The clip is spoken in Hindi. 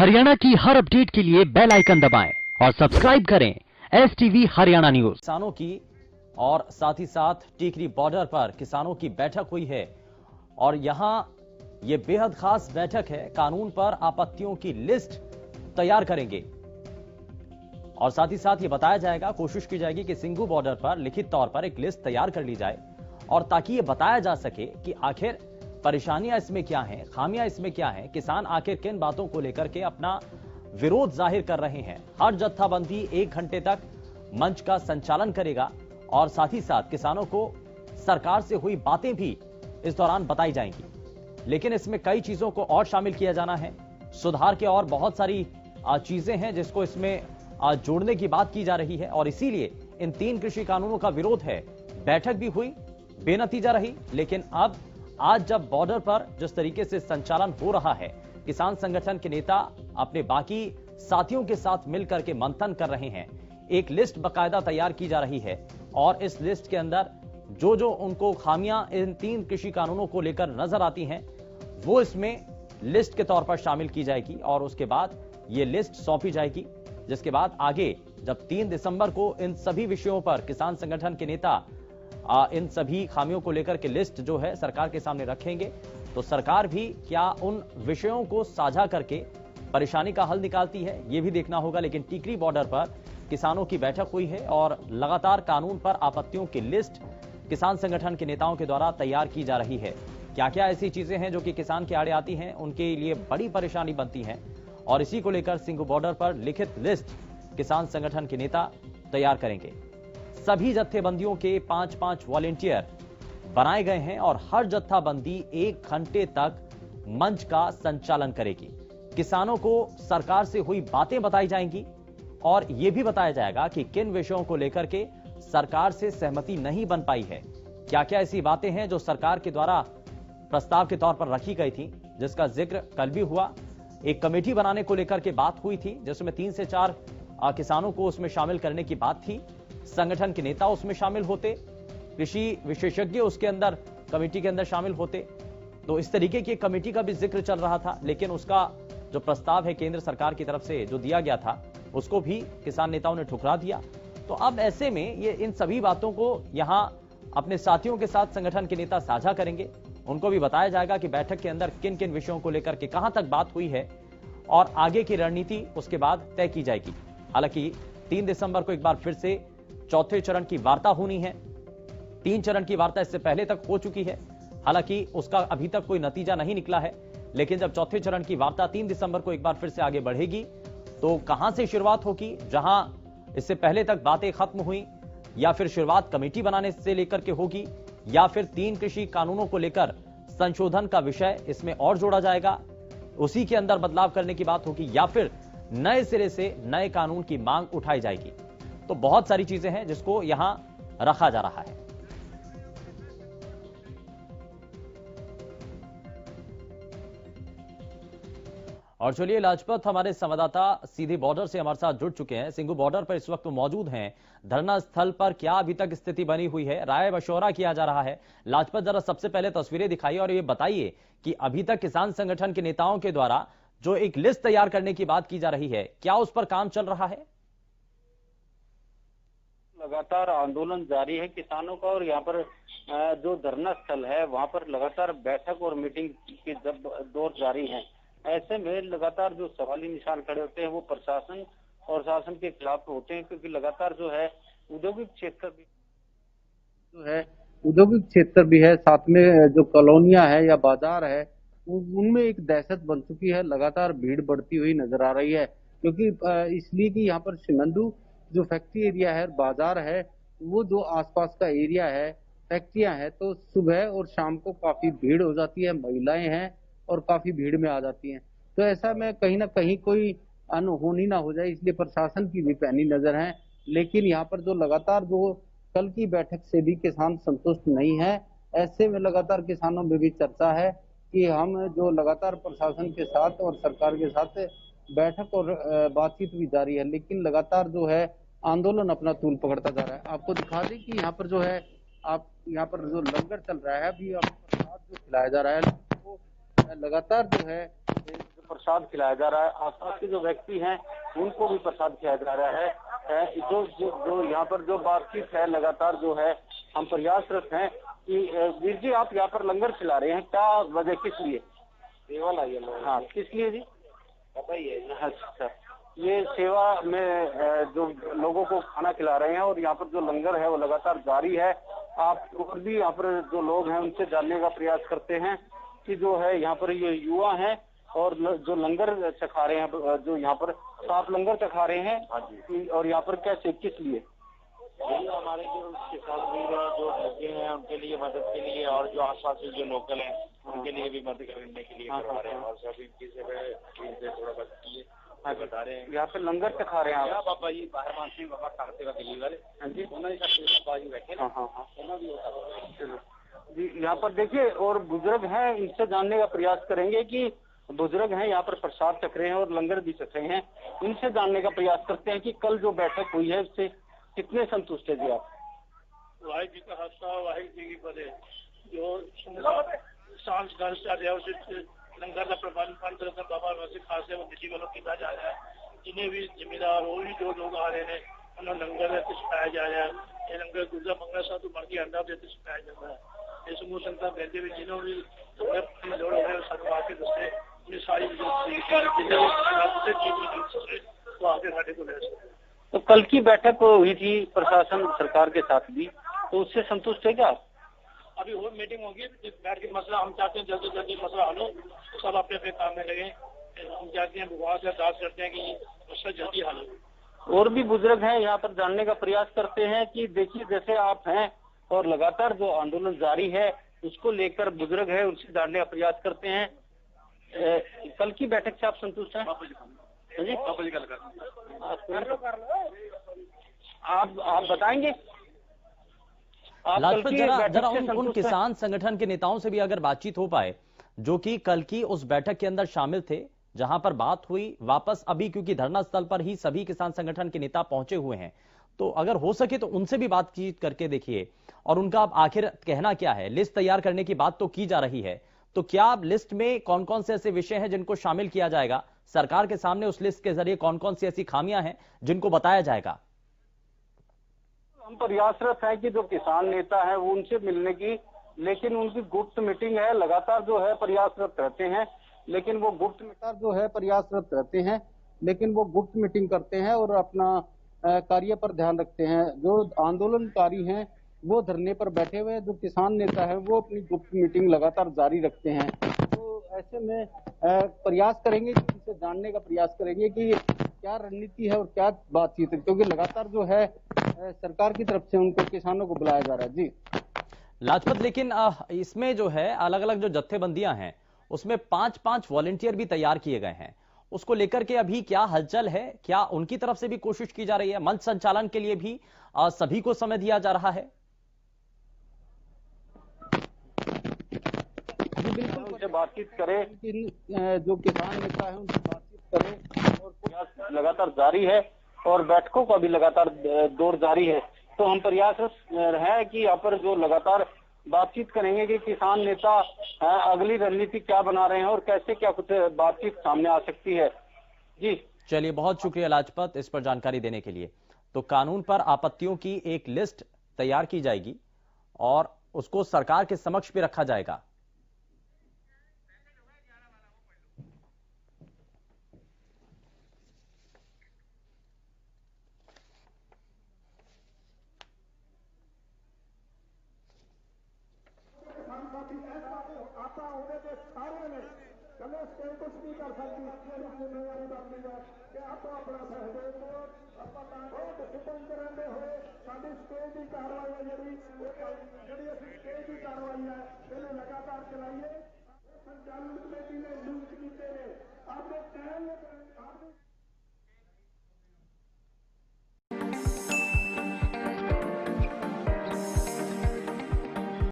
हरियाणा की हर अपडेट के लिए बेल आइकन दबाएं और सब्सक्राइब करें STV हरियाणा न्यूज। किसानों की और साथ ही साथ टिकरी बॉर्डर पर किसानों की बैठक हुई है और यहां ये बेहद खास बैठक है। कानून पर आपत्तियों की लिस्ट तैयार करेंगे और साथ ही साथ ये बताया जाएगा, कोशिश की जाएगी कि सिंघू बॉर्डर पर लिखित तौर पर एक लिस्ट तैयार कर ली जाए और ताकि ये बताया जा सके कि आखिर परेशानियां इसमें क्या हैं, खामियां इसमें क्या हैं, किसान आखिर किन बातों को लेकर के अपना विरोध जाहिर कर रहे हैं। हर जत्थाबंदी 1 घंटे तक मंच का संचालन करेगा और साथ ही साथ किसानों को सरकार से हुई बातें भी इस दौरान बताई जाएंगी। लेकिन इसमें कई चीजों को और शामिल किया जाना है, सुधार के और बहुत सारी चीजें हैं जिसको इसमें जोड़ने की बात की जा रही है और इसीलिए इन 3 कृषि कानूनों का विरोध है। बैठक भी हुई, बेनतीजा रही, लेकिन अब आज जब बॉर्डर पर जिस तरीके से संचालन हो रहा है, किसान संगठन के नेता अपने बाकी साथियों के साथ मिलकर के मंथन कर रहे हैं। एक लिस्ट बाकायदा तैयार की जा रही है और इस लिस्ट के अंदर जो जो उनको खामियां इन 3 कृषि कानूनों को लेकर नजर आती हैं, वो इसमें लिस्ट के तौर पर शामिल की जाएगी और उसके बाद ये लिस्ट सौंपी जाएगी। जिसके बाद आगे जब 3 दिसंबर को इन सभी विषयों पर किसान संगठन के नेता इन सभी खामियों को लेकर के लिस्ट जो है सरकार के सामने रखेंगे, तो सरकार भी क्या उन विषयों को साझा करके परेशानी का हल निकालती है, यह भी देखना होगा। लेकिन टिकरी बॉर्डर पर किसानों की बैठक हुई है और लगातार कानून पर आपत्तियों की लिस्ट किसान संगठन के नेताओं के द्वारा तैयार की जा रही है। क्या क्या ऐसी चीजें हैं जो कि किसान के आड़े आती हैं, उनके लिए बड़ी परेशानी बनती है और इसी को लेकर सिंघू बॉर्डर पर लिखित लिस्ट किसान संगठन के नेता तैयार करेंगे। सभी जत्थेबंदियों के 5-5 वॉलेंटियर बनाए गए हैं और हर जत्थाबंदी 1 घंटे तक मंच का संचालन करेगी। किसानों को सरकार से हुई बातें बताई जाएंगी और यह भी बताया जाएगा कि किन विषयों को लेकर के सरकार से सहमति नहीं बन पाई है। क्या क्या ऐसी बातें हैं जो सरकार के द्वारा प्रस्ताव के तौर पर रखी गई थी, जिसका जिक्र कल भी हुआ। एक कमेटी बनाने को लेकर के बात हुई थी जिसमें 3 से 4 किसानों को उसमें शामिल करने की बात थी। संगठन के नेता उसमें शामिल होते, कृषि विशेषज्ञ उसके अंदर कमेटी के अंदर शामिल होते। तो इस तरीके की कमेटी का भी जिक्र चल रहा था, लेकिन उसका जो प्रस्ताव है केंद्र सरकार की तरफ से जो दिया गया था, उसको भी किसान नेताओं ने ठुकरा दिया। तो अब ऐसे में ये इन सभी बातों को यहां अपने साथियों के साथ संगठन के नेता साझा करेंगे। उनको भी बताया जाएगा कि बैठक के अंदर किन किन विषयों को लेकर के कहां तक बात हुई है और आगे की रणनीति उसके बाद तय की जाएगी। हालांकि 3 दिसंबर को एक बार फिर से चौथे चरण की वार्ता होनी है। 3 चरण की वार्ता इससे पहले तक हो चुकी है, हालांकि उसका अभी तक कोई नतीजा नहीं निकला है। लेकिन जब चौथे चरण की वार्ता 3 दिसंबर को एक बार फिर से आगे बढ़ेगी, तो कहां से शुरुआत होगी, जहां इससे पहले तक बातें खत्म हुई, या फिर शुरुआत कमेटी बनाने से लेकर के होगी, या फिर 3 कृषि कानूनों को लेकर संशोधन का विषय इसमें और जोड़ा जाएगा, उसी के अंदर बदलाव करने की बात होगी, या फिर नए सिरे से नए कानून की मांग उठाई जाएगी। तो बहुत सारी चीजें हैं जिसको यहां रखा जा रहा है। और चलिए, लाजपत हमारे संवाददाता सीधे बॉर्डर से हमारे साथ जुड़ चुके हैं, सिंघू बॉर्डर पर इस वक्त मौजूद हैं। धरना स्थल पर क्या अभी तक स्थिति बनी हुई है, राय मशवरा किया जा रहा है? लाजपत, जरा सबसे पहले तस्वीरें दिखाइए और ये बताइए कि अभी तक किसान संगठन के नेताओं के द्वारा जो एक लिस्ट तैयार करने की बात की जा रही है, क्या उस पर काम चल रहा है? लगातार आंदोलन जारी है किसानों का और यहाँ पर जो धरना स्थल है वहाँ पर लगातार बैठक और मीटिंग की जब दौर जारी है। ऐसे में लगातार जो सवाली निशान खड़े होते हैं वो प्रशासन और शासन के खिलाफ होते हैं, क्योंकि लगातार जो है औद्योगिक क्षेत्र भी है, साथ में जो कॉलोनियां है या बाजार है उनमें एक दहशत बन चुकी है। लगातार भीड़ बढ़ती हुई नजर आ रही है, क्योंकि इसलिए कि यहाँ पर सिमंदू जो फैक्ट्री एरिया है, बाजार है, वो जो आसपास का एरिया है, फैक्ट्रियां हैं, तो सुबह और शाम को काफी भीड़ हो जाती है, महिलाएं हैं और काफी भीड़ में आ जाती हैं। तो ऐसा में कहीं ना कहीं कोई अनहोनी ना हो जाए, इसलिए प्रशासन की भी पैनी नजर है। लेकिन यहाँ पर जो लगातार जो कल की बैठक से भी किसान संतुष्ट नहीं है। ऐसे में लगातार किसानों में भी चर्चा है कि हम जो लगातार प्रशासन के साथ और सरकार के साथ बैठक और बातचीत भी जारी है, लेकिन लगातार जो है आंदोलन अपना तूल पकड़ता जा रहा है। आपको दिखा दें कि यहाँ पर जो है, आप यहाँ पर जो लंगर चल रहा है, अभी प्रसाद जो खिलाया जा रहा है, तो लगातार जो है प्रसाद खिलाया जा रहा है। आसपास के जो व्यक्ति हैं उनको भी प्रसाद खिलाया जा रहा है। जो यहाँ पर जो बातचीत है लगातार जो है हम प्रयासरत हैं कि वीर जी आप यहाँ पर लंगर खिला रहे हैं, क्या वजह, किस लिए? सेवा लाई है। हाँ, किस लिए जी? पता ही है। अच्छा, ये सेवा में जो लोगों को खाना खिला रहे हैं और यहाँ पर जो लंगर है वो लगातार जारी है। आप और भी यहाँ पर जो लोग हैं उनसे जानने का प्रयास करते हैं कि जो है यहाँ पर ये युवा हैं और जो लंगर चखा रहे हैं, जो यहाँ पर आप लंगर चखा रहे हैं और यहाँ पर कैसे, किस लिए? हमारे जो किसान वीर हैं जो लगे हैं उनके लिए मदद के लिए, और जो आसपास के जो लोकल हैं उनके लिए भी मदद करने के लिए करवा रहे हैं। और सभी चीजें थोड़ा मदद किए बता रहे हैं। यहाँ पे लंगर चखा रहे हैं आप? बाबा जी बाहर मानसिंह बाबा खाते का दिल्ली वाले। हाँ जी, उन्होंने बाबा जी बैठे। हाँ जी, यहाँ पर देखिए और बुजुर्ग हैं, इनसे जानने का प्रयास करेंगे कि बुजुर्ग हैं यहाँ पर प्रसाद चख रहे हैं और लंगर भी चख रहे हैं। इनसे जानने का प्रयास करते हैं कि कल जो बैठक हुई है उससे कितने संतुष्ट है जी आप? वाहिगुरू जी का खालसा वाहिगुरू जी की फतेह। जो सांस घर से आ रहा है उसे लंगर का प्रबंध बाबा वैसे खास है वो दिल्ली वालों किया जा रहा है। जिन्हें भी जिम्मेदार और भी जो लोग आ रहे हैं उन्हें लंगर छकाया जा रहा है। ये लंगर गुजरा मंगला साहब तो मर्जी अंडा देते छकाया जाता है। ये समूह संगत कहते हुए जिन्होंने भी लोड़ है सरकार के दस्ते उन्हें सारी तो आगे साढ़े को ले सकते। तो कल की बैठक हुई थी प्रशासन सरकार के साथ भी, तो उससे संतुष्ट है क्या आप? अभी और मीटिंग होगी, बैठ के मसला हम चाहते हैं जल्दी जल्दी मसला हल हो, सब अपने अपने काम में लगे। हम चाहते हैं भगवान से अरदास करते हैं कि मसला जल्दी हल हो। और भी बुजुर्ग हैं यहाँ पर जानने का प्रयास करते हैं कि देखिए जैसे आप हैं और लगातार जो आंदोलन जारी है उसको लेकर बुजुर्ग है उनसे जानने का प्रयास करते हैं। कल की बैठक से आप संतुष्ट हैं? जी आप बताएंगे? लाजपत जरा उन किसान संगठन के नेताओं से भी अगर बातचीत हो पाए जो कि कल की उस बैठक के अंदर शामिल थे जहां पर बात हुई वापस अभी, क्योंकि धरना स्थल पर ही सभी किसान संगठन के नेता पहुंचे हुए हैं, तो अगर हो सके तो उनसे भी बातचीत करके देखिए और उनका अब आखिर कहना क्या है। लिस्ट तैयार करने की बात तो की जा रही है, तो क्या लिस्ट में कौन कौन से ऐसे विषय हैं जिनको शामिल किया जाएगा? सरकार के सामने उस लिस्ट के जरिए कौन कौन सी ऐसी खामियां हैं जिनको बताया जाएगा? हम प्रयासरत है कि जो किसान नेता है वो उनसे मिलने की, लेकिन उनकी गुप्त मीटिंग है, लगातार जो है प्रयासरत रहते हैं, लेकिन वो गुप्त मीटिंग करते हैं और अपना कार्य पर ध्यान रखते हैं। जो आंदोलनकारी हैं वो धरने पर बैठे हुए हैं, जो किसान नेता है वो अपनी गुप्त मीटिंग लगातार जारी रखते हैं। तो ऐसे में प्रयास करेंगे कि इनसे जानने का प्रयास करेंगे कि क्या रणनीति है और क्या बातचीत है, क्योंकि लगातार जो है सरकार की तरफ से उनको किसानों को बुलाया जा रहा है। जी लाजपत, लेकिन इसमें जो है अलग अलग जो जत्थेबंदियां हैं उसमें 5-5 वॉलंटियर भी तैयार किए गए हैं, उसको लेकर के अभी क्या हलचल है? क्या उनकी तरफ से भी कोशिश की जा रही है? मंच संचालन के लिए भी सभी को समय दिया जा रहा है? बिल्कुल उनसे बातचीत करें, जो किसान नेता है उनसे बातचीत करें और प्रयास लगातार जारी है और बैठकों का भी लगातार दौर जारी है। तो हम प्रयासरत है कि यहाँ पर जो लगातार बातचीत करेंगे कि किसान नेता अगली रणनीति क्या बना रहे हैं और कैसे क्या कुछ बातचीत सामने आ सकती है। जी चलिए, बहुत शुक्रिया लाजपत इस पर जानकारी देने के लिए। तो कानून पर आपत्तियों की एक लिस्ट तैयार की जाएगी और उसको सरकार के समक्ष भी रखा जाएगा। आता होने के सारे ने कले स्टेट कुछ नहीं कर सकती जिम्मेवारी बनती है कि आप अपना सहयोग दो बहुत सितम करते हुए साड़ी स्टेज की कार्रवाई है जी स्टेज की कार्रवाई है इन्हें लगातार चलाइए। संचालन कमेटी ने लूट की आपने